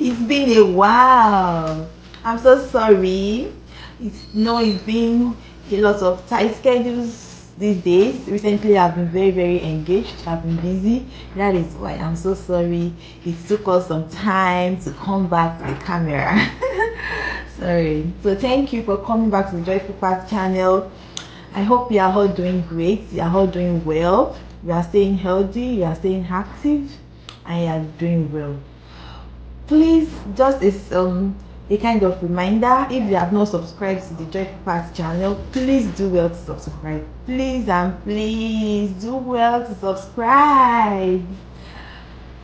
It's been a while. I'm so sorry. It's been a lot of tight schedules these days. Recently, I've been very engaged. I've been busy. That is why I'm so sorry. It took us some time to come back to the camera. Sorry. So thank you for coming back to the Joyful Path channel. I hope you are all doing great. You are all doing well. You are staying healthy. You are staying active, and you are doing well. Please, just as a kind of reminder, if you have not subscribed to the Joyful Path channel, please do well to subscribe. Please and please do well to subscribe.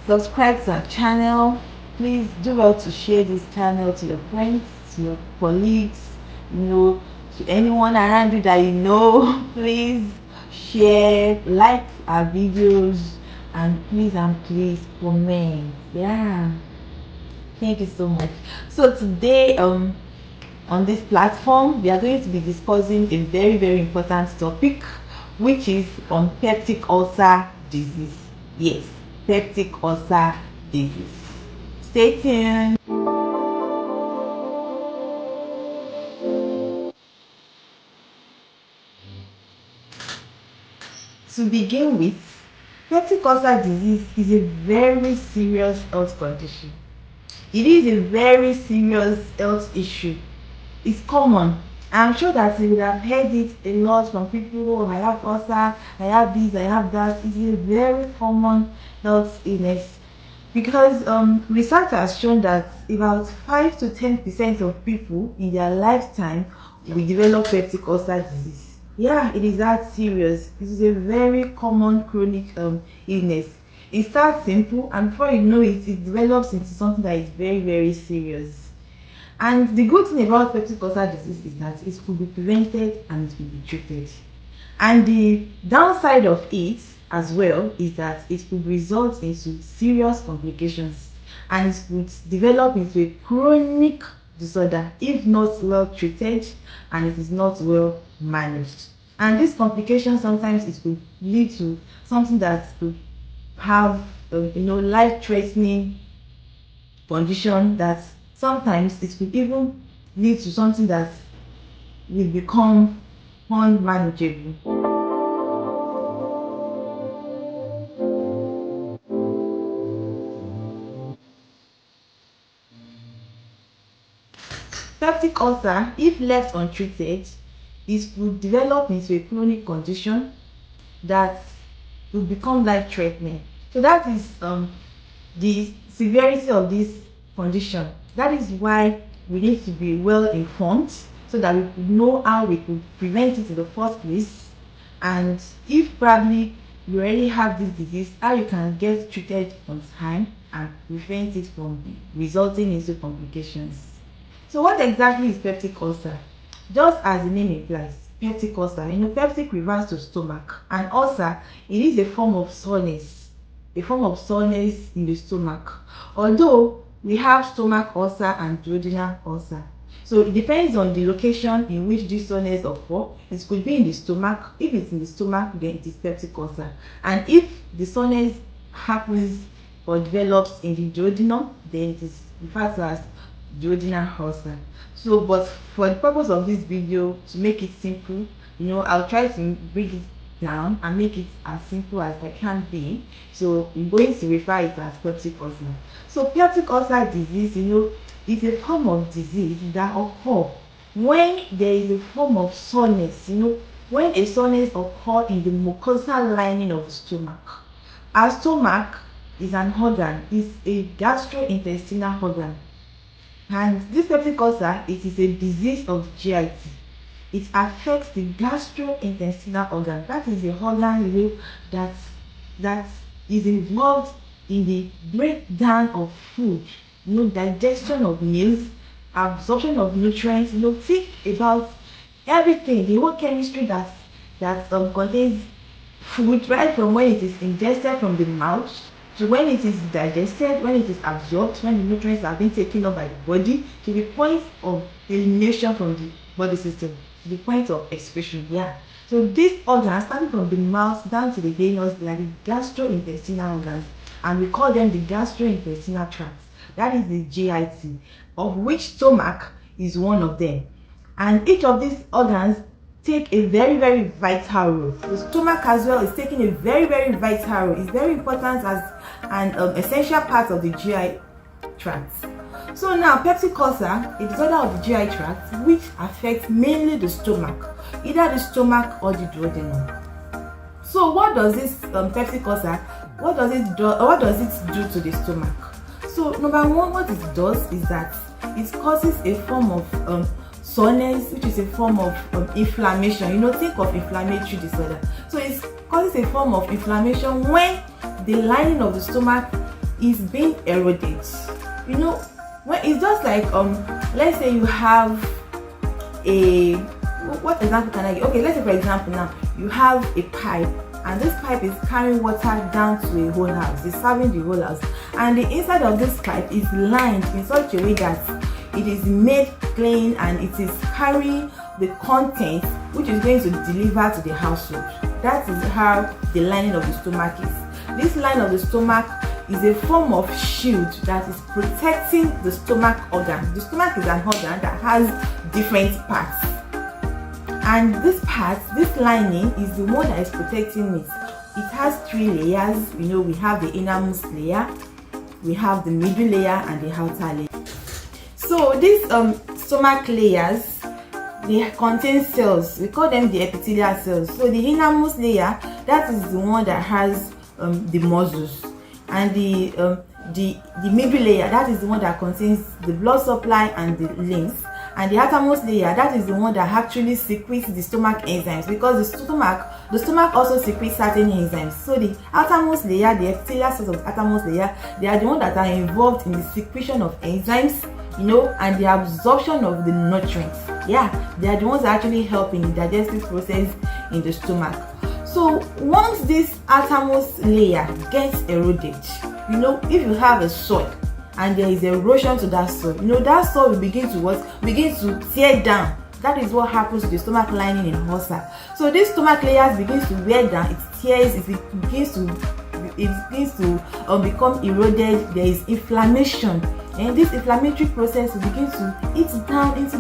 Subscribe to our channel. Please do well to share this channel to your friends, to your colleagues, to anyone around you that you know. Please share, like our videos, and please comment. Yeah. Thank you so much. So today on this platform we are going to be discussing a very important topic, which is on peptic ulcer disease. Yes, peptic ulcer disease. Stay tuned. To begin with, peptic ulcer disease is a very serious health condition. It is a very serious health issue. It's common. I'm sure that you would have heard it a lot from people. Oh, I have ulcer, I have this, I have that. It is a very common health illness because research has shown that about 5 to 10% of people in their lifetime will develop peptic ulcer disease. Yeah, it is that serious. It is a very common chronic illness. It starts simple, and before you know it, it develops into something that is very serious. And the good thing about peptic ulcer disease is that it could be prevented and it could be treated. And the downside of it as well is that it could result into serious complications, and it could develop into a chronic disorder if not well treated and it is not well managed. And this complication sometimes it could lead to something that could have life-threatening condition, that sometimes it could even lead to something that will become unmanageable. Peptic ulcer, if left untreated, it could develop into a chronic condition that will become life-threatening. So that is the severity of this condition. That is why we need to be well informed so that we could know how we could prevent it in the first place, and if probably you already have this disease, how you can get treated on time and prevent it from resulting into complications. So what exactly is peptic ulcer? Just as the name implies, peptic ulcer, peptic refers to stomach, and ulcer, it is a form of soreness in the stomach. Although we have stomach ulcer and duodenal ulcer, so it depends on the location in which this soreness occurs. It could be in the stomach. If it's in the stomach, then it is peptic ulcer. And if the soreness happens or develops in the duodenum, then it is referred to as duodenal ulcer. So, but for the purpose of this video, to make it simple, I'll try to break it down and make it as simple as I can be. So I'm going to refer it as peptic ulcer. So peptic ulcer disease, is a form of disease that occurs when there is a form of soreness, when a soreness occurs in the mucosal lining of the stomach. Our stomach is an organ, is a gastrointestinal organ. And this peptic ulcer, it is a disease of GIT. It affects the gastrointestinal organ. That is the organ that is involved in the breakdown of food, digestion of meals, absorption of nutrients. Think about everything, the whole chemistry that contains food, right from when it is ingested from the mouth to when it is digested, when it is absorbed, when the nutrients are being taken up by the body, to the point of elimination from the body system, to the point of excretion. Yeah. So these organs, starting from the mouth down to the anus, they are the gastrointestinal organs, and we call them the gastrointestinal tract. That is the GIT, of which stomach is one of them. And each of these organs take a very vital role. The stomach as well is taking a very vital role. It's very important as an essential part of the GI tract. So now, peptic ulcer, a disorder of the GI tract which affects mainly the stomach, either the stomach or the duodenum. So what does this peptic ulcer, what does it do to the stomach? So number one, what it does is that it causes a form of soreness, which is a form of inflammation. Think of inflammatory disorder. So it causes a form of inflammation when the lining of the stomach is being eroded. When it's just like let's say you have what example can I give? Okay, let's say for example now you have a pipe, and this pipe is carrying water down to a whole house. It's serving the whole house, and the inside of this pipe is lined in such a way that it is made clean and it is carrying the content which is going to deliver to the household. That is how the lining of the stomach is. This line of the stomach is a form of shield that is protecting the stomach organ. The stomach is an organ that has different parts, and this lining is the one that is protecting it. It has 3 layers. We have the innermost layer, we have the middle layer, and the outer layer. So these stomach layers, they contain cells. We call them the epithelial cells. So the innermost layer, that is the one that has the muscles, and the middle layer, that is the one that contains the blood supply and the lymph, and the outermost layer, that is the one that actually secretes the stomach enzymes, because the stomach also secretes certain enzymes. So the outermost layer, the epithelial cells of the outermost layer, they are the ones that are involved in the secretion of enzymes, and the absorption of the nutrients. Yeah, they are the ones that actually help in the digestive process in the stomach. So once this outermost layer gets eroded, if you have a soil and there is erosion to that soil, that soil will begin to tear down. That is what happens to the stomach lining in ulcer. So this stomach layers begins to wear down, it tears, it begins to become eroded. There is inflammation, and this inflammatory process will begin to eat down into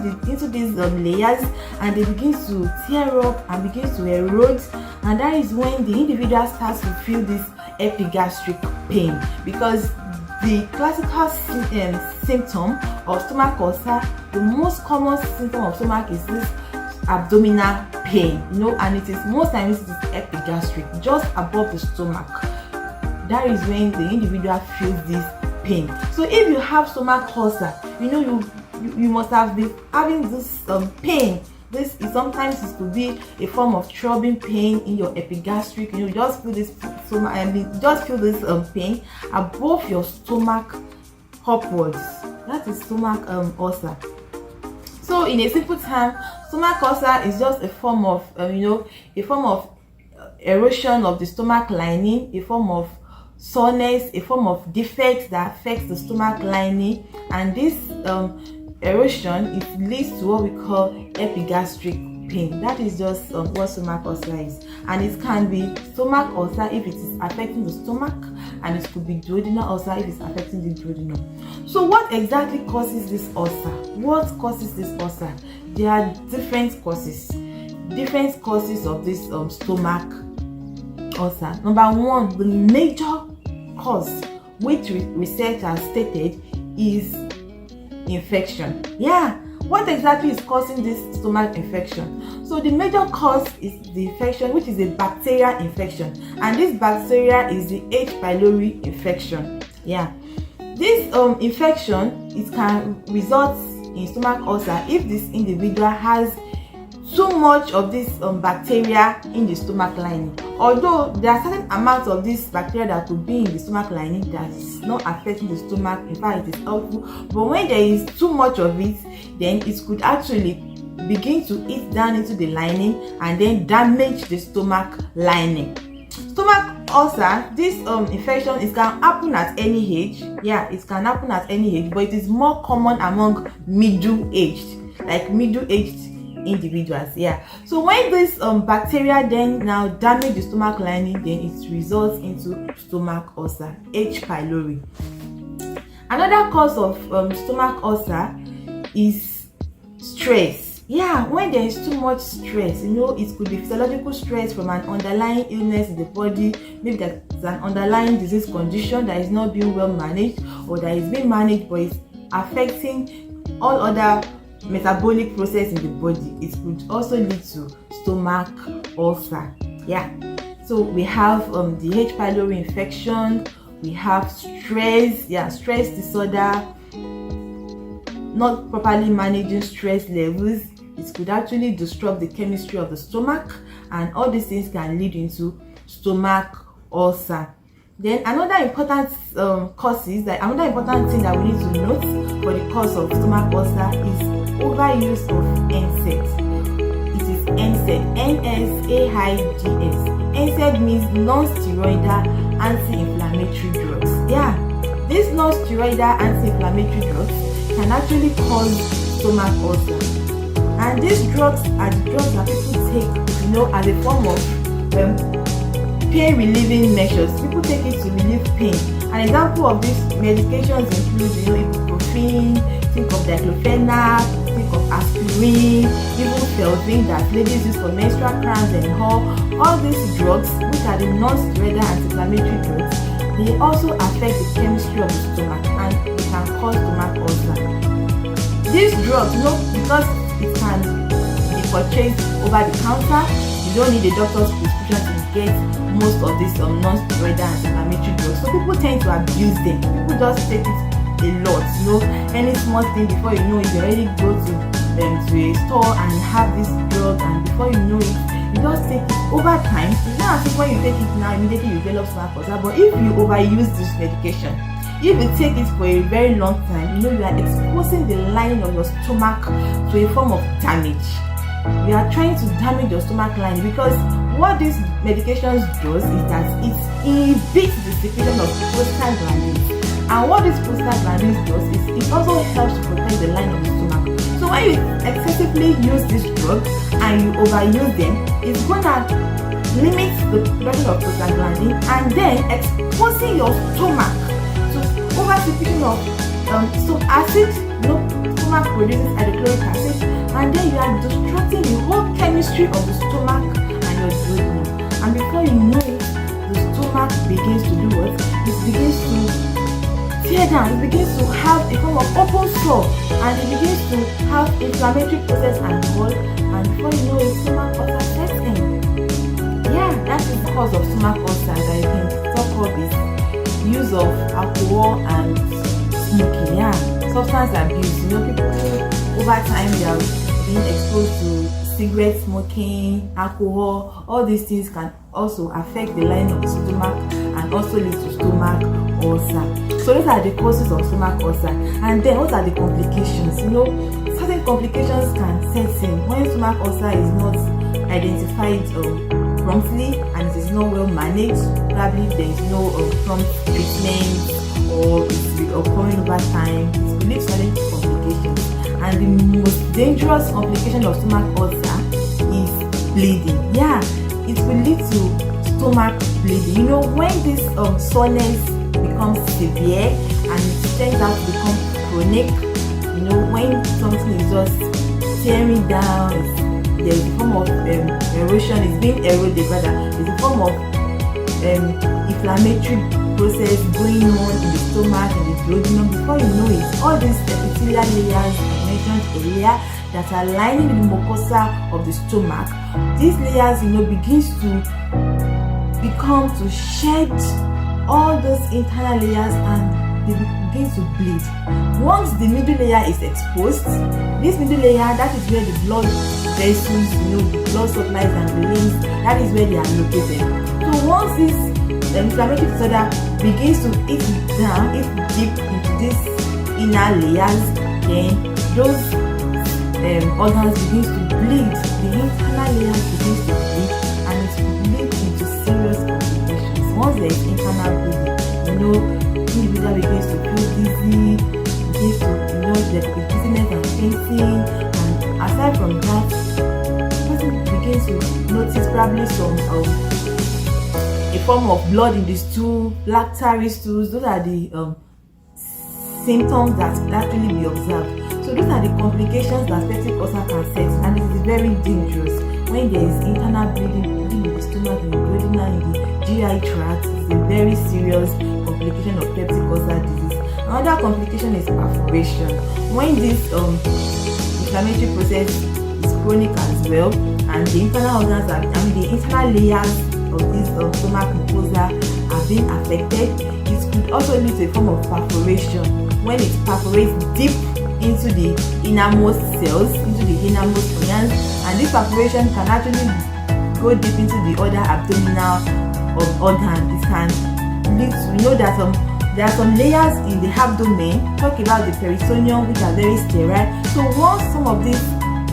these layers, and they begin to tear up and begin to erode, and that is when the individual starts to feel this epigastric pain, because the classical symptom of stomach ulcer, the most common symptom of stomach is this abdominal pain, and it is most times it is epigastric, just above the stomach. That is when the individual feels this pain. So if you have stomach ulcer, you must have been having this pain. This is sometimes it could be a form of throbbing pain in your epigastric. You just feel this pain above your stomach upwards. That is stomach ulcer. So in a simple term, stomach ulcer is just a form of erosion of the stomach lining, a form of soreness, a form of defect that affects the stomach lining, and this erosion, it leads to what we call epigastric pain. That is just what stomach ulcer is, and it can be stomach ulcer if it is affecting the stomach, and it could be duodenal ulcer if it's affecting the duodenum. So what exactly causes this ulcer? What causes this ulcer? There are different causes of this stomach ulcer. Number one, the major cause, which research has stated, is infection. Yeah, what exactly is causing this stomach infection? So the major cause is the infection, which is a bacterial infection, and this bacteria is the H. pylori infection. Yeah, this infection, it can result in stomach ulcer if this individual has too much of this bacteria in the stomach lining. Although there are certain amounts of this bacteria that could be in the stomach lining that is not affecting the stomach, in fact it is helpful, but when there is too much of it, then it could actually begin to eat down into the lining and then damage the stomach lining. Stomach ulcer, this infection, it can happen at any age. Yeah, it can happen at any age, but it is more common among middle-aged individuals. Yeah, so when this bacteria then now damage the stomach lining, then it results into stomach ulcer, H. pylori. Another cause of stomach ulcer is stress. Yeah, when there is too much stress, it could be physiological stress from an underlying illness in the body. Maybe there's an underlying disease condition that is not being well managed, or that is being managed but is affecting all other metabolic process in the body. It could also lead to stomach ulcer. Yeah, so we have the H. pylori infection, we have stress disorder, not properly managing stress levels. It could actually disrupt the chemistry of the stomach, and all these things can lead into stomach ulcer. Then another important thing that we need to note for the cause of stomach ulcer is overuse of NSAIDs. It is NSAID, NSAIDs. NSAID means non-steroidal anti-inflammatory drugs. Yeah, these non-steroidal anti-inflammatory drugs can actually cause stomach ulcer. And these drugs are the drugs that people take, as a form of pain relieving measures. People take it to relieve pain. An example of these medications include, ibuprofen, think of diclofenac, think of aspirin, even pelvic that ladies use for menstrual cramps and all these drugs, which are the non-steroidal anti-inflammatory drugs, they also affect the chemistry of the stomach, and they can cause stomach ulcer. These drugs, because it can be purchased over the counter, you don't need a doctor's prescription to get most of these non-steroidal anti-inflammatory drugs. So people tend to abuse them. People just take it a lot. Any small thing, before you know it, you already go to a store and have this drug, and before you know it, you just take it over time. It's not as if when you take it now, immediately you develop stomach ulcer. But if you overuse this medication, if you take it for a very long time, you are exposing the lining of your stomach to a form of damage. You are trying to damage your stomach lining, because what these medications does is that it inhibits the secretion of prostaglandins. And what this prostaglandins does is it also helps to protect the lining of the stomach. So when you excessively use this drug and you overuse them, it's gonna limit the production of prostaglandin, and then exposing your stomach to over-secretion of acid. Stomach produces hydrochloric acid, and then you are disrupting the whole chemistry of the stomach and your duodenum. And before you know it, the stomach begins to do what? It begins to tear down. It begins to have a form of open sore, and it begins to have inflammatory process and all. And before you know it, stomach ulcer sets in. Yeah, that is the cause of stomach ulcer that you can talk of is use of alcohol and smoking. Yeah, substance abuse. People over time they are being exposed to cigarette smoking, alcohol. All these things can also affect the lining of the stomach and also lead to stomach ulcer. So those are the causes of stomach ulcer. And then what are the complications? Certain complications can set in when stomach ulcer is not identified promptly and it is not well managed. Probably there is no prompt treatment, or it's occurring over time. It will lead to certain complications. And the most dangerous complication of stomach ulcer is bleeding. Yeah, it will lead to stomach bleeding. When this soreness becomes severe and it turns out to become chronic, when something is just tearing down, there's a form of erosion, it's being eroded rather, there's a form of inflammatory process going on in the stomach, in the duodenum. Before you know it, all these epithelial layers I mentioned earlier that are lining the mucosa of the stomach, these layers begins to shed all those internal layers, and they begin to bleed. Once the middle layer is exposed, this middle layer, that is where the blood vessels, the blood supplies and the veins, that is where they are located. So once this inflammatory disorder begins to eat deep into these inner layers, then those organs begins to bleed. The internal layers begins to bleed, and it leads into serious complications. Once there is internal bleeding, individual begins to feel dizzy, begins to there could be dizziness and fainting, and aside from that, the person begins to notice probably some a form of blood in the stool, black tarry stools. Those are the symptoms that could actually be observed. So those are the complications that peptic ulcer can set, and it is very dangerous when there is internal bleeding in the stomach, in the duodenum, in the GI tract. It's a very serious complication of peptic ulcer disease. Another complication is perforation. When this inflammatory process is chronic as well, and the internal organs the internal layers of this stomach mucosa are being affected, it could also lead to a form of perforation when it perforates deep into the innermost cells, into the innermost organs, and this perforation can actually go deep into the other abdominal organs. It can lead to, we know that there are some layers in the abdomen, talk about the peritoneum, which are very sterile. So once some of these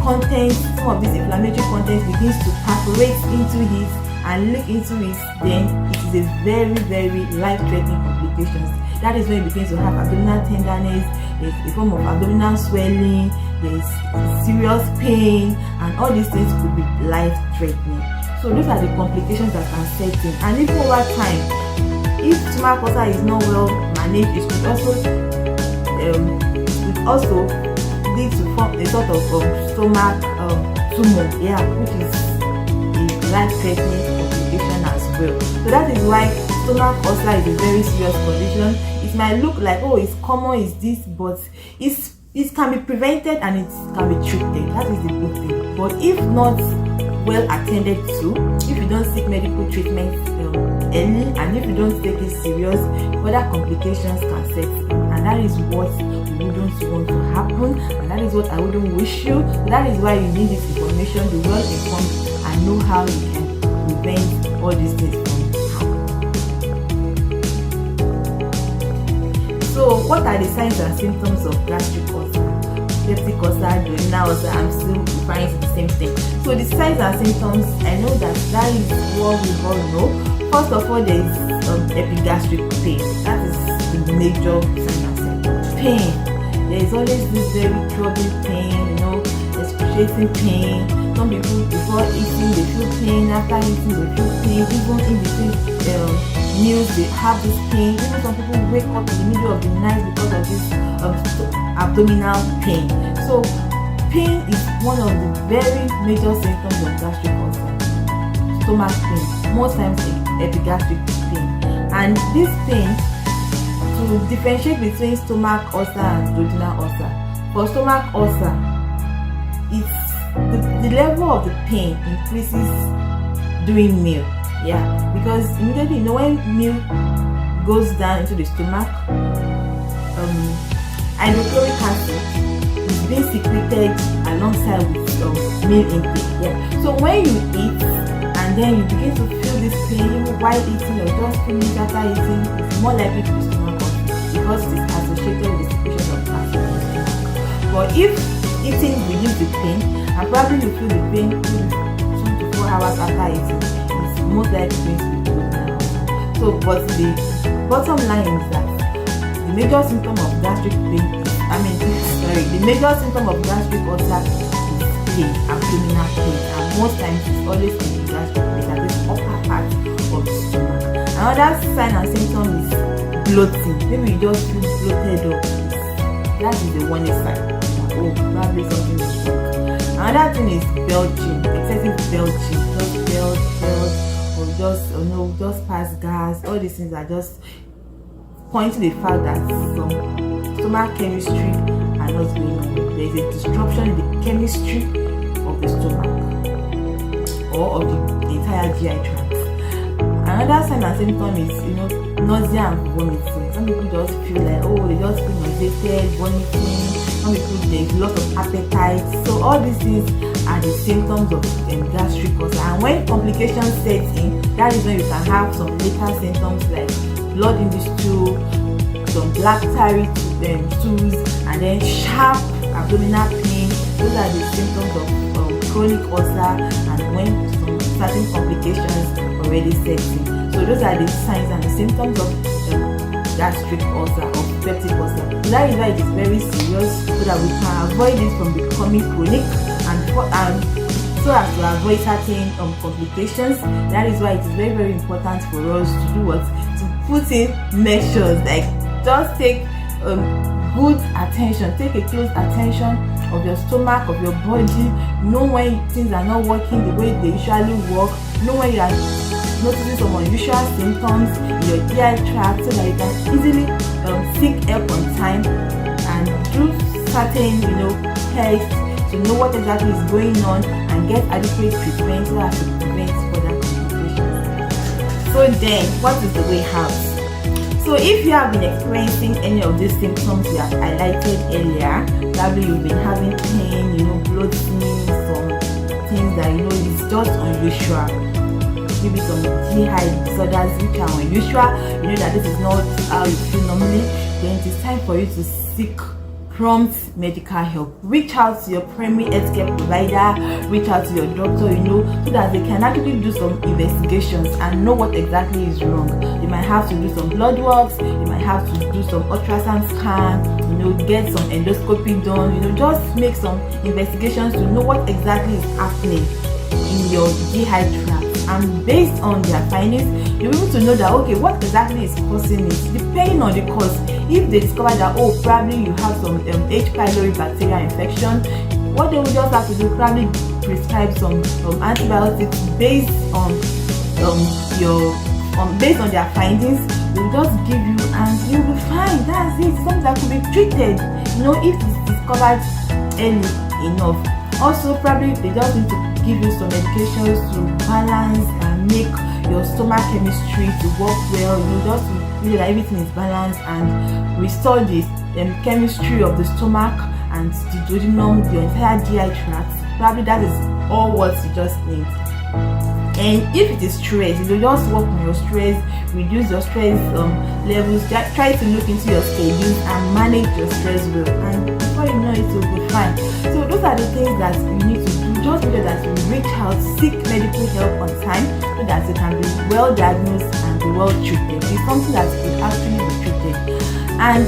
inflammatory contents begins to perforate into it and leak into it, then it is a very, very life-threatening complications. That is when you begin to have abdominal tenderness, there's a form of abdominal swelling, there's serious pain, and all these things could be life-threatening. So those are the complications that can set in. And if over time, if stomach ulcer is not well managed, it could also lead to form a sort of stomach tumor, which is a life-threatening complication as well. So that is why stomach ulcer is a very serious condition. It might look like, oh, it's common, it's this, but it can be prevented and it can be treated. That is the good thing. But if not well attended to, if you don't seek medical treatment early, and if you don't take it serious, other complications can set in, and that is what we wouldn't want to happen, and that is what I wouldn't wish you. That is why you need this information, be well informed, and know how you can prevent all these things from happening. So what are the signs and symptoms of gastric ulcer, peptic ulcer, duodenal ulcer? I'm still referring to the same thing. So the signs and symptoms, I know that is what we all know. First of all, there is epigastric pain. That is the major sign and symptom. Pain. There is always this very troubling pain, excruciating pain. Some people before eating they feel pain, after eating they feel pain, even in between meals they have this pain. Even some people wake up in the middle of the night because of this abdominal pain. So pain is one of the very major symptoms of gastric ulcer. Stomach pain, most times epigastric pain. And this pain, to differentiate between stomach ulcer and duodenal ulcer. For stomach ulcer, it's the level of the pain increases during meal. Because immediately, when meal goes down into the stomach, hydrochloric acid is being secreted alongside with meal intake. So when you eat and then you begin to feel this pain while eating, or just feeling after eating, it's more likely to be stomach ulcer because it is associated with the secretion of acid. But if eating relieves the pain, and probably you feel the pain 2 to 4 hours after eating, it's most likely going to be duodenal ulcer. So, but the bottom line is that the major symptom of gastric pain, the major symptom of gastric ulcer is pain, abdominal pain, and most times it's always in the gastric pain, that is upper part of the stomach. Another sign and symptom is bloating. Maybe you just feel bloated up. That is the warning sign. Oh, probably something is wrong. Another thing is belching, excessive belching, just pass gas. All these things are just point to the fact that some stomach chemistry are not going on. There is a disruption in the chemistry of the stomach or of the entire GI tract. Another sign and symptom is nausea and vomiting. Some people just feel like, they just feel nauseated, vomiting. Some people, there is loss of appetite. So all these things are the symptoms of gastric ulcer. And when complications set in, that is when you can have some later symptoms like blood in the stool, some black tarry stools, and then sharp abdominal pain. Those are the symptoms of chronic ulcer, and when some certain complications already set in. So those are the signs and the symptoms of gastric ulcer or peptic ulcer. So that is why it is very serious, so that we can avoid it from becoming chronic, and so as to avoid certain complications. That is why it is very, very important for us to do what? To put in measures, like just take good attention, take a close attention of your stomach, of your body. Know when things are not working the way they usually work. Know when you are noticing some unusual symptoms in your GI tract, so that you can easily seek help on time and do certain tests to know what exactly is going on and get adequate treatment so as to prevent further complications. So then, what is the way out? So if you have been experiencing any of these symptoms we have highlighted earlier, probably you've been having pain, bloating, some things that is just unusual, maybe some GI disorders which are unusual, that this is not how you feel normally, then it is time for you to seek prompt medical help. Reach out to your primary healthcare provider, reach out to your doctor, so that they can actually do some investigations and know what exactly is wrong. They might have to do some blood works, they might have to do some ultrasound scan, get some endoscopy done, just make some investigations to know what exactly is happening in your GI tract. And based on their findings, you'll be able to know that, okay, what exactly is causing it, depending on the cause. If they discover that, probably you have some H. pylori bacteria infection, what they will just have to do, probably prescribe some antibiotics based on based on their findings. They'll just give you and you'll be fine. That's it. Something that could be treated, if it's discovered early enough. Also, probably they just need to give you some medications to balance and make your stomach chemistry to work well, just to feel that everything is balanced and restore the chemistry of the stomach and the duodenum, your entire GI tract. Probably that is all what you just need. And if it is stress, just work on your stress, reduce your stress levels, try to look into your schedule and manage your stress well, and before you know it will be fine. So those are the things that you need to do. Just make sure that you reach out, seek medical help on time so that you can be well diagnosed and be well treated. It's something that could actually be treated. And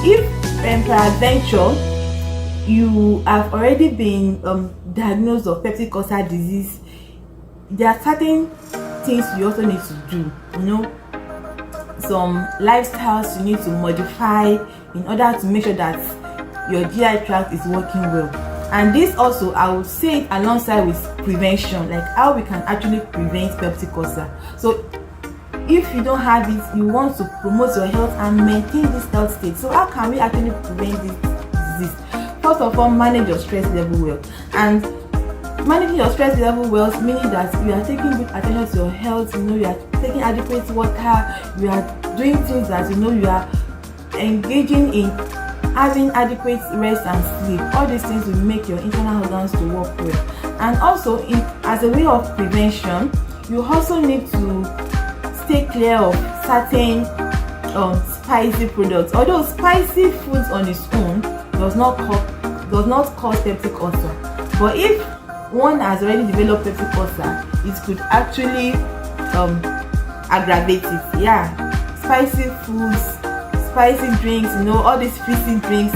if peradventure you have already been diagnosed of peptic ulcer disease, there are certain things you also need to do, some lifestyles you need to modify in order to make sure that your GI tract is working well. And this also, I would say it alongside with prevention, like how we can actually prevent peptic ulcer. So if you don't have it, you want to promote your health and maintain this health state. So how can we actually prevent this disease? First of all, manage your stress level well. And managing your stress level well, meaning that you are taking good attention to your health, you are taking adequate water, you are doing things that you are engaging in having adequate rest and sleep. All these things will make your internal organs to work well. And also, as a way of prevention, you also need to stay clear of certain spicy products. Although spicy foods on its own does not cause peptic ulcer, but if one has already developed peptic ulcer, it could actually aggravate it. Spicy foods, spicy drinks, all these fizzy drinks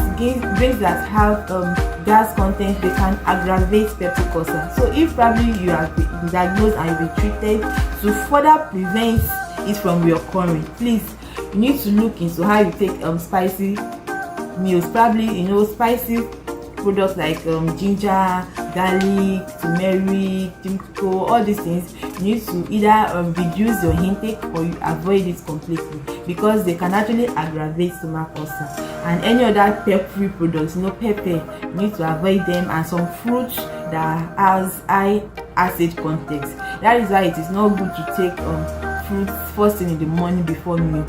that have gas content, they can aggravate peptic ulcer. So if probably you have been diagnosed and you've been treated, to further prevent it from reoccurring, please, you need to look into how you take spicy meals. Probably spicy products like ginger, garlic, turmeric, ginkgo, all these things. You need to either reduce your intake or you avoid it completely, because they can actually aggravate stomach ulcer. And any other peppery products, pepper, you need to avoid them, and some fruits that has high acid content. That is why it is not good to take fruits first thing in the morning before meal.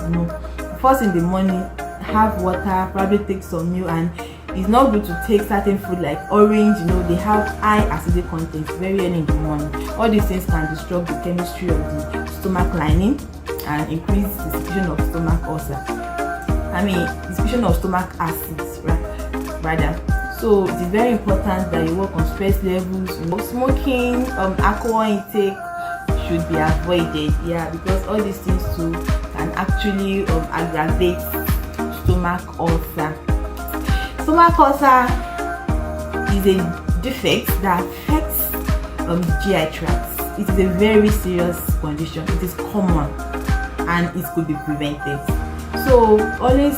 First in the morning, have water, probably take some meal, and it's not good to take certain food like orange, they have high acidic content very early in the morning. All these things can disrupt the chemistry of the stomach lining and increase the secretion of stomach ulcer. The secretion of stomach acids, rather. So it is very important that you work on stress levels. Smoking, alcohol intake should be avoided, because all these things too can actually aggravate stomach ulcer. Stomach ulcer is a defect that affects the GI tract. It is a very serious condition. It is common and it could be prevented. So always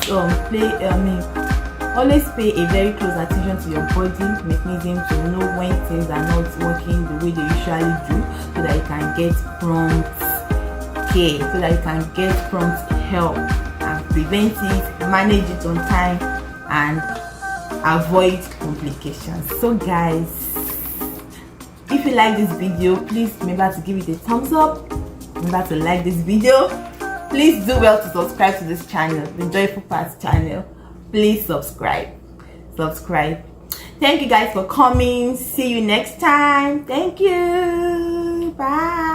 Always pay a very close attention to your body mechanism to know when things are not working the way they usually do, so that you can get prompt care, so that you can get prompt help and prevent it, manage it on time, and avoid complications. So guys, if you like this video, please remember to give it a thumbs up. Remember to like this video. Please do well to subscribe to this channel, the Joyful Paths channel. Please subscribe. Thank you guys for coming. See you next time. Thank you. Bye.